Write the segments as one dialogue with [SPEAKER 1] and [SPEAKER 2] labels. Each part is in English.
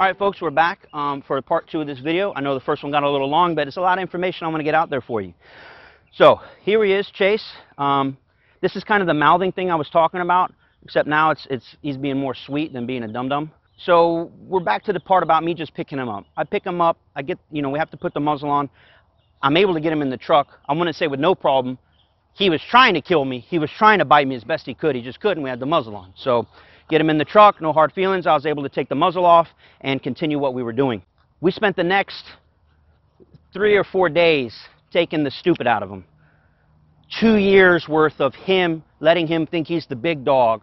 [SPEAKER 1] All right, folks, we're back for part 2 of this video. I know the first one got a little long, but it's a lot of information I want to get out there for you. So here he is, Chase. This is kind of the mouthing thing I was talking about, except now he's being more sweet than being a dum-dum. So we're back to the part about me just picking him up. I pick him up. I get, we have to put the muzzle on. I'm able to get him in the truck. I wouldn't say with no problem. He was trying to kill me. He was trying to bite me as best he could. He just couldn't. We had the muzzle on. So get him in the truck, no hard feelings. I was able to take the muzzle off and continue what we were doing. We spent the next 3 or 4 days taking the stupid out of him. 2 years worth of him, letting him think he's the big dog,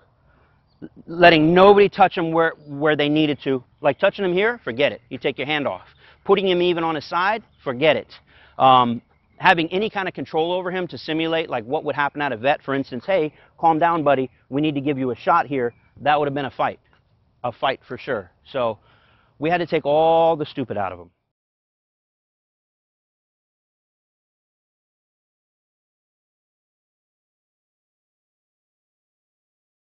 [SPEAKER 1] letting nobody touch him where they needed to. Like touching him here, forget it. You take your hand off. Putting him even on his side, forget it. Having any kind of control over him to simulate like what would happen at a vet, for instance, hey, calm down, buddy, we need to give you a shot here, that would have been a fight for sure. So we had to take all the stupid out of him.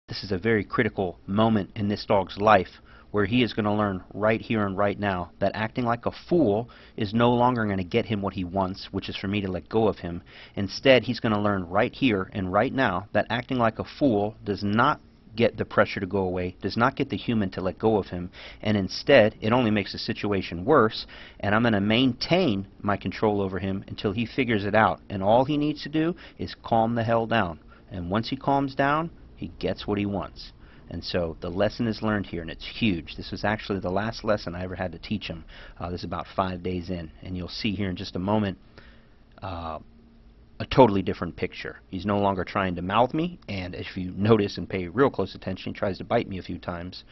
[SPEAKER 1] This is a very critical moment in this dog's life where he is going to learn right here and right now that acting like a fool is no longer going to get him what he wants, which is for me to let go of him. Instead, he's going to learn right here and right now that acting like a fool does not get the pressure to go away, does not get the human to let go of him, and instead it only makes the situation worse, and I'm going to maintain my control over him until he figures it out. And all he needs to do is calm the hell down. And once he calms down, he gets what he wants. And so the lesson is learned here, and it's huge. This was actually the last lesson I ever had to teach him. This is about 5 days in, and you'll see here in just a moment a totally different picture. He's no longer trying to mouth me, and if you notice and pay real close attention, he tries to bite me a few times,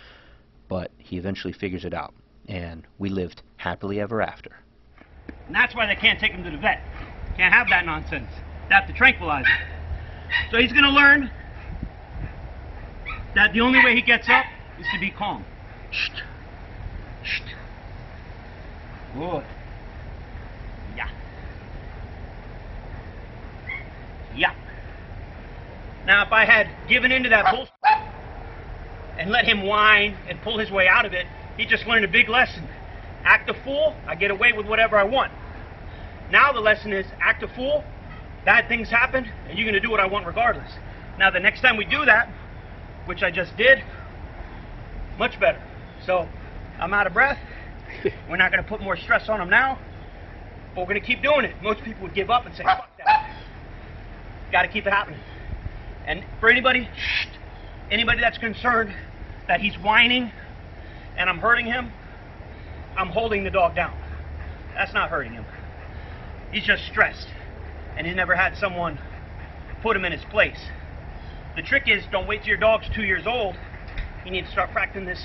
[SPEAKER 1] but he eventually figures it out, and we lived happily ever after. And that's why they can't take him to the vet. Can't have that nonsense. They have to tranquilize him. So he's going to learn that the only way he gets up is to be calm. Shh. Shh. Good. Yeah. Yeah. Now, if I had given into that bullshit and let him whine and pull his way out of it, he just learned a big lesson. Act a fool, I get away with whatever I want. Now the lesson is, act a fool, bad things happen, and you're going to do what I want regardless. Now, the next time we do that, which I just did, much better. So I'm out of breath. We're not going to put more stress on him now, but we're going to keep doing it. Most people would give up and say, fuck that. Got to keep it happening. And for anybody that's concerned that he's whining and I'm hurting him, I'm holding the dog down. That's not hurting him. He's just stressed, and he's never had someone put him in his place. The trick is, don't wait till your dog's 2 years old. You need to start practicing this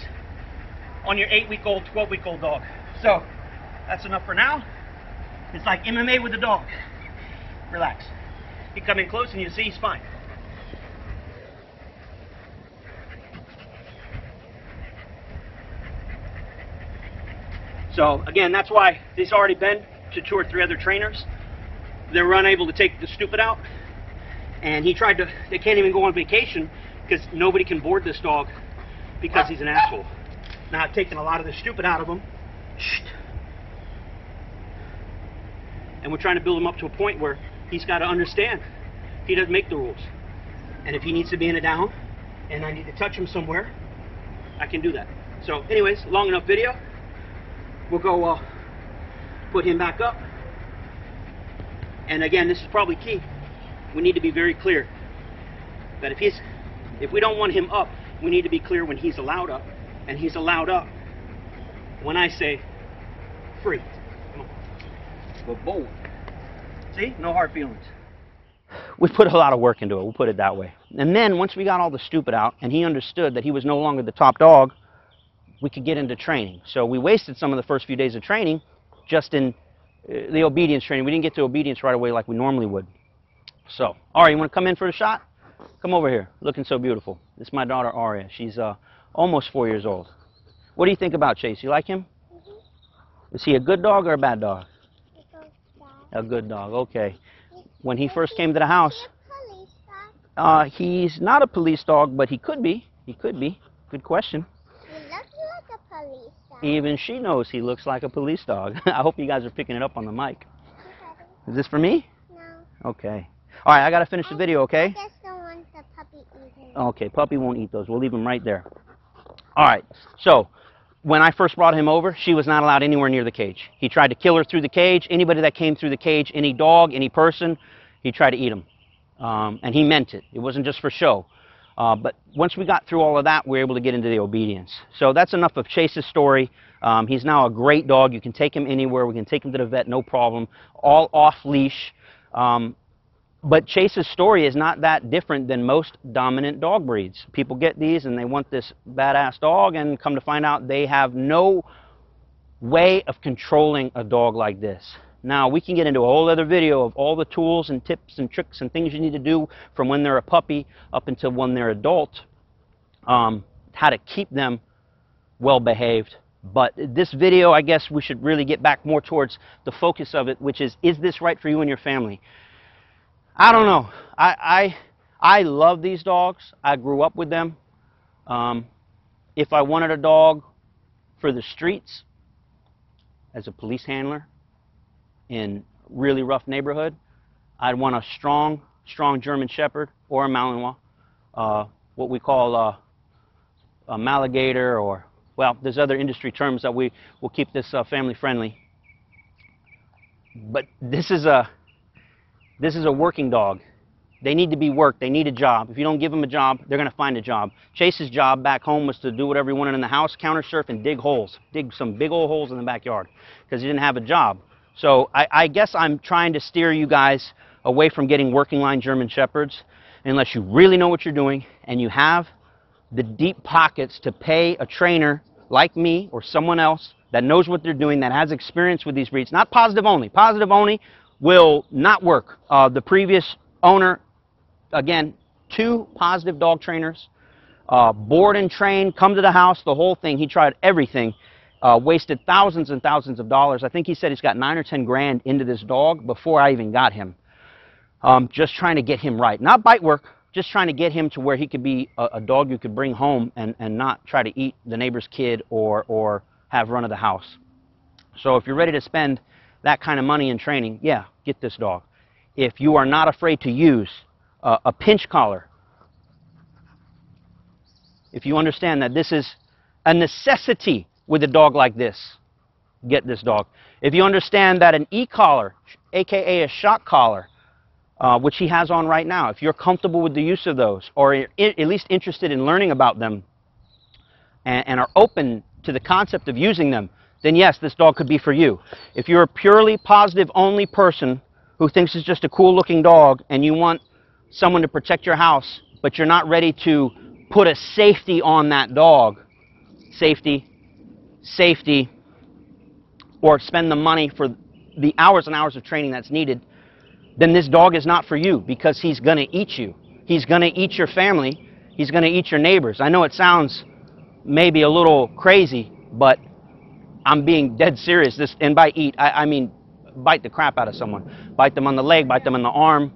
[SPEAKER 1] on your 8-week-old, 12-week-old dog. So, that's enough for now. It's like MMA with the dog. Relax. You come in close and you see he's fine. So, again, that's why he's already been to 2 or 3 other trainers. They were unable to take the stupid out. And he tried to, they can't even go on vacation because nobody can board this dog because he's an asshole. Now I've taken a lot of the stupid out of him. And we're trying to build him up to a point where he's got to understand he doesn't make the rules. And if he needs to be in a down and I need to touch him somewhere, I can do that. So anyways, long enough video. We'll go put him back up. And again, this is probably key. We need to be very clear that if we don't want him up, we need to be clear when he's allowed up, and he's allowed up when I say free. Come on. Go bold. See? No hard feelings. We put a lot of work into it, we'll put it that way. And then once we got all the stupid out and he understood that he was no longer the top dog, we could get into training. So we wasted some of the first few days of training just in the obedience training. We didn't get to obedience right away like we normally would. So, Aria, you want to come in for a shot? Come over here, looking so beautiful. This is my daughter, Aria. She's almost 4 years old. What do you think about Chase? You like him? Mm-hmm. Is he a good dog or a bad dog? A good dog, okay. When he first came to the house, he's not a police dog, but he could be. He could be. Good question.
[SPEAKER 2] He looks like a police dog.
[SPEAKER 1] Even she knows he looks like a police dog. I hope you guys are picking it up on the mic. Is this for me?
[SPEAKER 2] No.
[SPEAKER 1] Okay. All right, I got to finish the video, okay?
[SPEAKER 2] I just don't want the puppy eating.
[SPEAKER 1] Okay, puppy won't eat those. We'll leave him right there. All right, so when I first brought him over, she was not allowed anywhere near the cage. He tried to kill her through the cage. Anybody that came through the cage, any dog, any person, he tried to eat them. And he meant it. It wasn't just for show. But once we got through all of that, we were able to get into the obedience. So that's enough of Chase's story. He's now a great dog. You can take him anywhere. We can take him to the vet, no problem. All off-leash. But Chase's story is not that different than most dominant dog breeds. People get these and they want this badass dog, and come to find out they have no way of controlling a dog like this. Now, we can get into a whole other video of all the tools and tips and tricks and things you need to do from when they're a puppy up until when they're adult, how to keep them well behaved. But this video, I guess we should really get back more towards the focus of it, which is this right for you and your family? I don't know. I love these dogs. I grew up with them. If I wanted a dog for the streets as a police handler in really rough neighborhood, I'd want a strong German Shepherd or a Malinois, what we call a Maligator, or, well, there's other industry terms that we will keep this family friendly. But this is a working dog. They need to be worked. They need a job. If you don't give them a job, they're going to find a job. Chase's job back home was to do whatever he wanted in the house, counter surf and dig holes. Dig some big old holes in the backyard because he didn't have a job. So I guess I'm trying to steer you guys away from getting working line German Shepherds unless you really know what you're doing and you have the deep pockets to pay a trainer like me or someone else that knows what they're doing, that has experience with these breeds. Not positive only. Positive only will not work. The previous owner, again, 2 positive dog trainers, board and train, come to the house, the whole thing. He tried everything, wasted thousands and thousands of dollars. I think he said he's got 9 or 10 grand into this dog before I even got him. Just trying to get him right. Not bite work, just trying to get him to where he could be a dog you could bring home and not try to eat the neighbor's kid or have run of the house. So if you're ready to spend that kind of money in training, yeah, get this dog. If you are not afraid to use a pinch collar, if you understand that this is a necessity with a dog like this, get this dog. If you understand that an e-collar, aka a shock collar, which he has on right now, if you're comfortable with the use of those, or at least interested in learning about them, and are open to the concept of using them, then yes, this dog could be for you. If you're a purely positive only person who thinks it's just a cool looking dog and you want someone to protect your house, but you're not ready to put a safety on that dog, safety, or spend the money for the hours and hours of training that's needed, then this dog is not for you, because he's going to eat you. He's going to eat your family. He's going to eat your neighbors. I know it sounds maybe a little crazy, but I'm being dead serious. And by eat, I mean bite the crap out of someone. Bite them on the leg, bite them in the arm.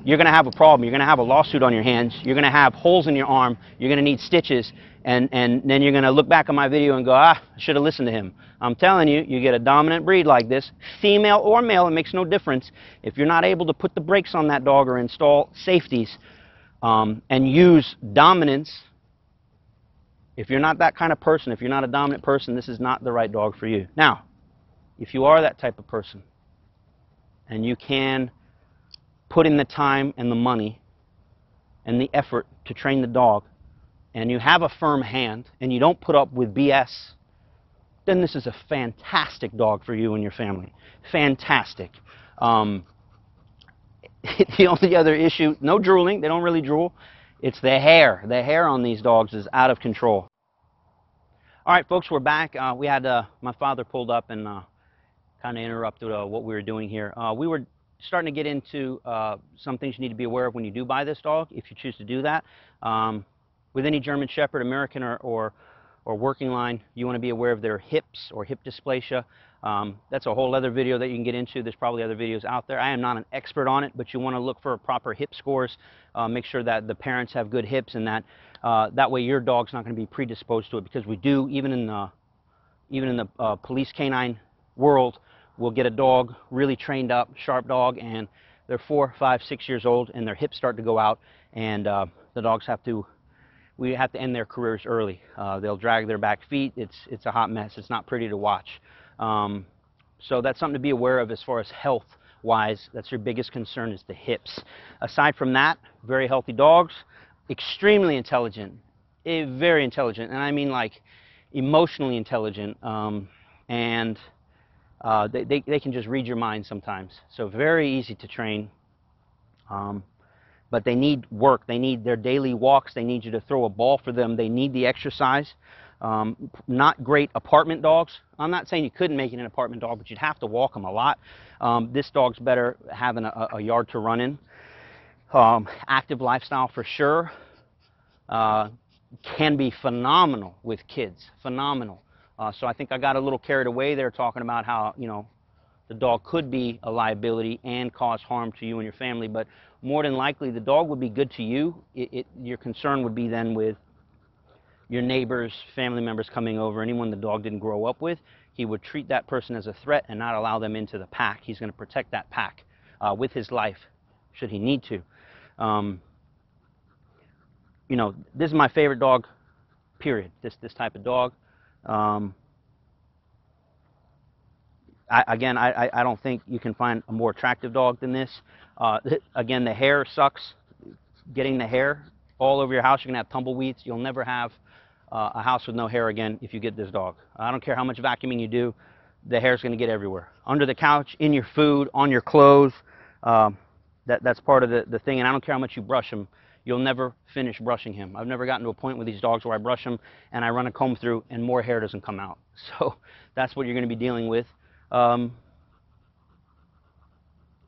[SPEAKER 1] You're going to have a problem. You're going to have a lawsuit on your hands. You're going to have holes in your arm. You're going to need stitches. And then you're going to look back on my video and go, I should have listened to him. I'm telling you, you get a dominant breed like this, female or male, it makes no difference. If you're not able to put the brakes on that dog or install safeties and use dominance, if you're not that kind of person, if you're not a dominant person, this is not the right dog for you. Now, if you are that type of person and you can put in the time and the money and the effort to train the dog, and you have a firm hand and you don't put up with BS, then this is a fantastic dog for you and your family. Fantastic. The only other issue, no drooling, they don't really drool, it's the hair. The hair on these dogs is out of control. All right, folks, we're back. We had my father pulled up and kind of interrupted what we were doing here. We were starting to get into some things you need to be aware of when you do buy this dog, if you choose to do that. With any German Shepherd, American or or working line, you want to be aware of their hips or hip dysplasia. That's a whole other video that you can get into. There's probably other videos out there. I am not an expert on it, but you want to look for proper hip scores. Make sure that the parents have good hips, and that way your dog's not going to be predisposed to it, because we do, even in the police canine world, we'll get a dog really trained up, sharp dog, and they're 4, 5, 6 years old, and their hips start to go out, and the dogs we have to end their careers early. They'll drag their back feet. It's a hot mess. It's not pretty to watch. So that's something to be aware of as far as health-wise. That's your biggest concern, is the hips. Aside from that, very healthy dogs, extremely intelligent, very intelligent, and I mean like emotionally intelligent, and they can just read your mind sometimes. So very easy to train. But they need work. They need their daily walks. They need you to throw a ball for them. They need the exercise. Not great apartment dogs. I'm not saying you couldn't make it an apartment dog, but you'd have to walk them a lot. This dog's better having a yard to run in. Active lifestyle for sure. Can be phenomenal with kids. Phenomenal. So I think I got a little carried away there talking about how, the dog could be a liability and cause harm to you and your family, but more than likely the dog would be good to you. Your concern would be then with your neighbors, family members coming over, anyone the dog didn't grow up with. He would treat that person as a threat and not allow them into the pack. He's going to protect that pack with his life, should he need to. This is my favorite dog, period, this type of dog. I don't think you can find a more attractive dog than this. Again, the hair sucks. Getting the hair all over your house, you're going to have tumbleweeds. You'll never have a house with no hair again if you get this dog. I don't care how much vacuuming you do, the hair's going to get everywhere. Under the couch, in your food, on your clothes. That's part of the thing, and I don't care how much you brush him. You'll never finish brushing him. I've never gotten to a point with these dogs where I brush them and I run a comb through and more hair doesn't come out. So that's what you're going to be dealing with.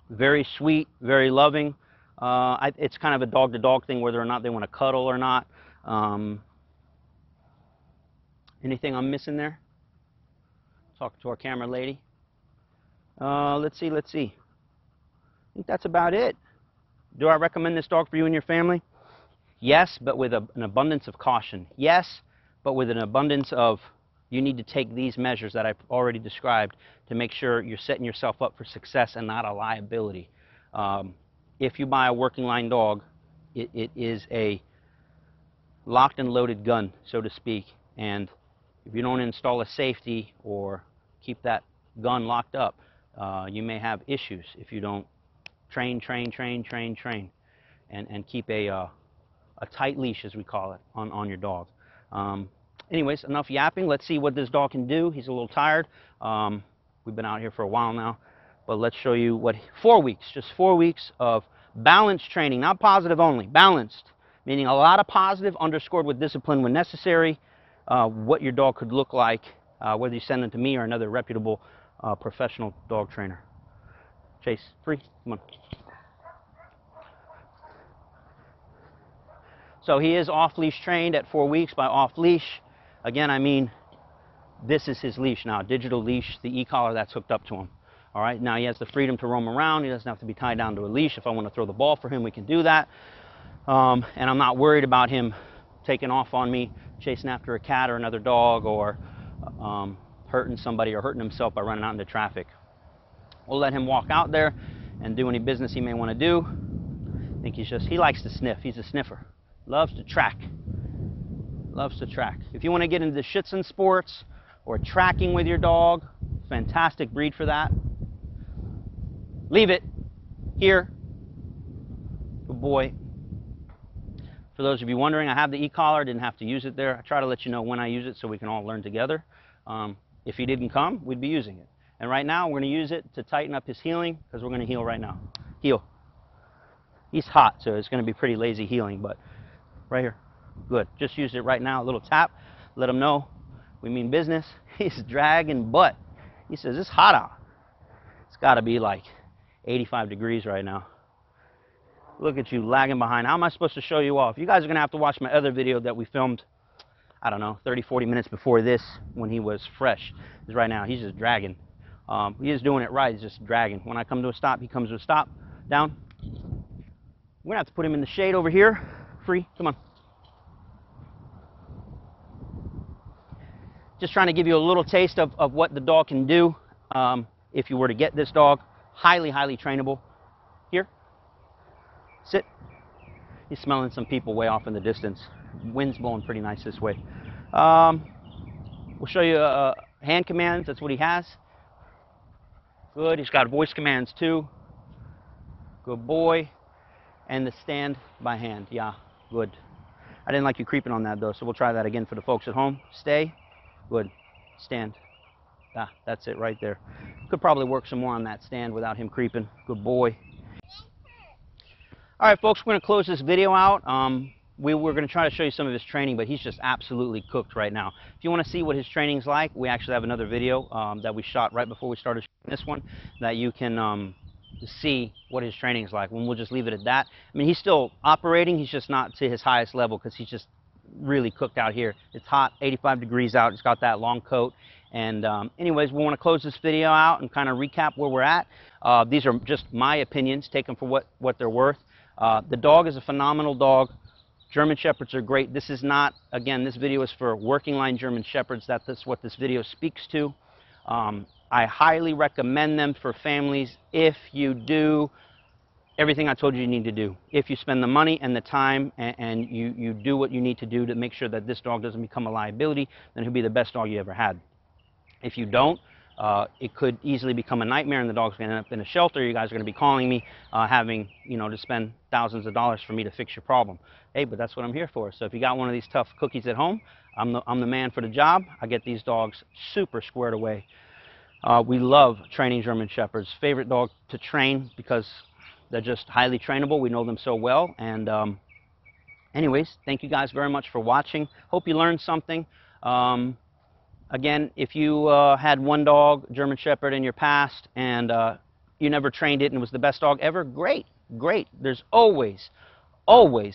[SPEAKER 1] Very sweet, very loving. It's kind of a dog-to-dog thing, whether or not they want to cuddle or not. Anything I'm missing there? Talk to our camera lady. Let's see. I think that's about it. Do I recommend this dog for you and your family? Yes, but with an abundance of caution. Yes, but with an abundance of, you need to take these measures that I've already described to make sure you're setting yourself up for success and not a liability. If you buy a working line dog, it is a locked and loaded gun, so to speak. And if you don't install a safety or keep that gun locked up, you may have issues if you don't train, and keep a tight leash, as we call it, on your dog. Anyways, enough yapping. Let's see what this dog can do. He's a little tired. We've been out here for a while now, but let's show you what 4 weeks, just 4 weeks of balanced training, not positive only, balanced, meaning a lot of positive underscored with discipline when necessary, what your dog could look like, whether you send them to me or another reputable professional dog trainer. Chase, free, come on. So he is off-leash trained at 4 weeks. By off-leash, again, I mean, this is his leash now, digital leash, the e-collar that's hooked up to him. All right, now he has the freedom to roam around. He doesn't have to be tied down to a leash. If I want to throw the ball for him, we can do that. And I'm not worried about him taking off on me, chasing after a cat or another dog, or hurting somebody or hurting himself by running out into traffic. We'll let him walk out there and do any business he may want to do. I think he likes to sniff. He's a sniffer. Loves to track. Loves to track. If you want to get into Schutzhund sports or tracking with your dog, fantastic breed for that. Leave it. Here. Good boy. For those of you wondering, I have the e-collar. Didn't have to use it there. I try to let you know when I use it so we can all learn together. If he didn't come, we'd be using it. And right now, we're going to use it to tighten up his healing, because we're going to heal right now. Heel. He's hot, so it's going to be pretty lazy healing, but right here. Good. Just use it right now. A little tap. Let him know we mean business. He's dragging butt. He says, it's hot out. It's got to be like 85 degrees right now. Look at you lagging behind. How am I supposed to show you off? You guys are going to have to watch my other video that we filmed, I don't know, 30, 40 minutes before this when he was fresh. Because right now he's just dragging. He is doing it right, he's just dragging. When I come to a stop, he comes to a stop, down. We're gonna have to put him in the shade over here. Free, come on. Just trying to give you a little taste of what the dog can do if you were to get this dog. Highly, highly trainable. Here, sit. He's smelling some people way off in the distance. Wind's blowing pretty nice this way. We'll show you hand commands. That's what he has. Good. He's got voice commands too. Good boy. And the stand by hand. Yeah, good. I didn't like you creeping on that though, so we'll try that again for the folks at home. Stay. Good. Stand. Ah, that's it right there. Could probably work some more on that stand without him creeping. Good boy. All right, folks, we're going to close this video out. We were going to try to show you some of his training, but he's just absolutely cooked right now. If you want to see what his training's like, we actually have another video that we shot right before we started shooting this one that you can see what his training's like. And we'll just leave it at that. I mean, he's still operating. He's just not to his highest level because he's just really cooked out here. It's hot, 85 degrees out. He's got that long coat. And anyways, we want to close this video out and kind of recap where we're at. These are just my opinions. Take them for what they're worth. The dog is a phenomenal dog. German Shepherds are great. This is not, again, this video is for working line German Shepherds. That's what this video speaks to. I highly recommend them for families if you do everything I told you need to do. If you spend the money and the time and you do what you need to do to make sure that this dog doesn't become a liability, then he'll be the best dog you ever had. If you don't, it could easily become a nightmare and the dog's going to end up in a shelter. You guys are going to be calling me, having, to spend thousands of dollars for me to fix your problem. Hey, but that's what I'm here for. So if you got one of these tough cookies at home, I'm the man for the job. I get these dogs super squared away. We love training German Shepherds. Favorite dog to train because they're just highly trainable. We know them so well. And anyways, thank you guys very much for watching. Hope you learned something. Again, if you had one dog, German Shepherd, in your past, and you never trained it and it was the best dog ever, great, great. There's always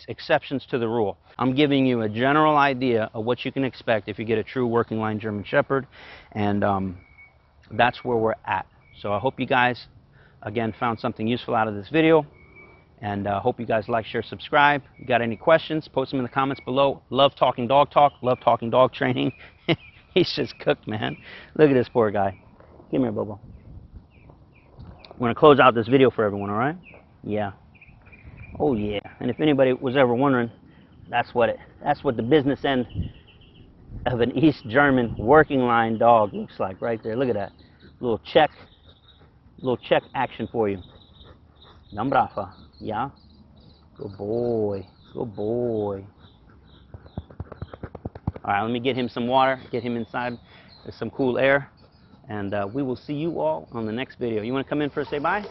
[SPEAKER 1] exceptions to the rule. I'm giving you a general idea of what you can expect if you get a true working line German Shepherd, and that's where we're at. So I hope you guys, again, found something useful out of this video, and hope you guys like, share, subscribe. If you got any questions, post them in the comments below. Love talking dog talk, love talking dog training. He's just cooked, man. Look at this poor guy. Come here, Bobo. I'm going to close out this video for everyone, all right? Yeah. Oh, yeah. And if anybody was ever wondering, that's what the business end of an East German working line dog looks like right there. Look at that. Little check action for you. Nambrafa. Yeah. Good boy. Good boy. All right, let me get him some water, get him inside with some cool air, and we will see you all on the next video. You want to come in for a say bye?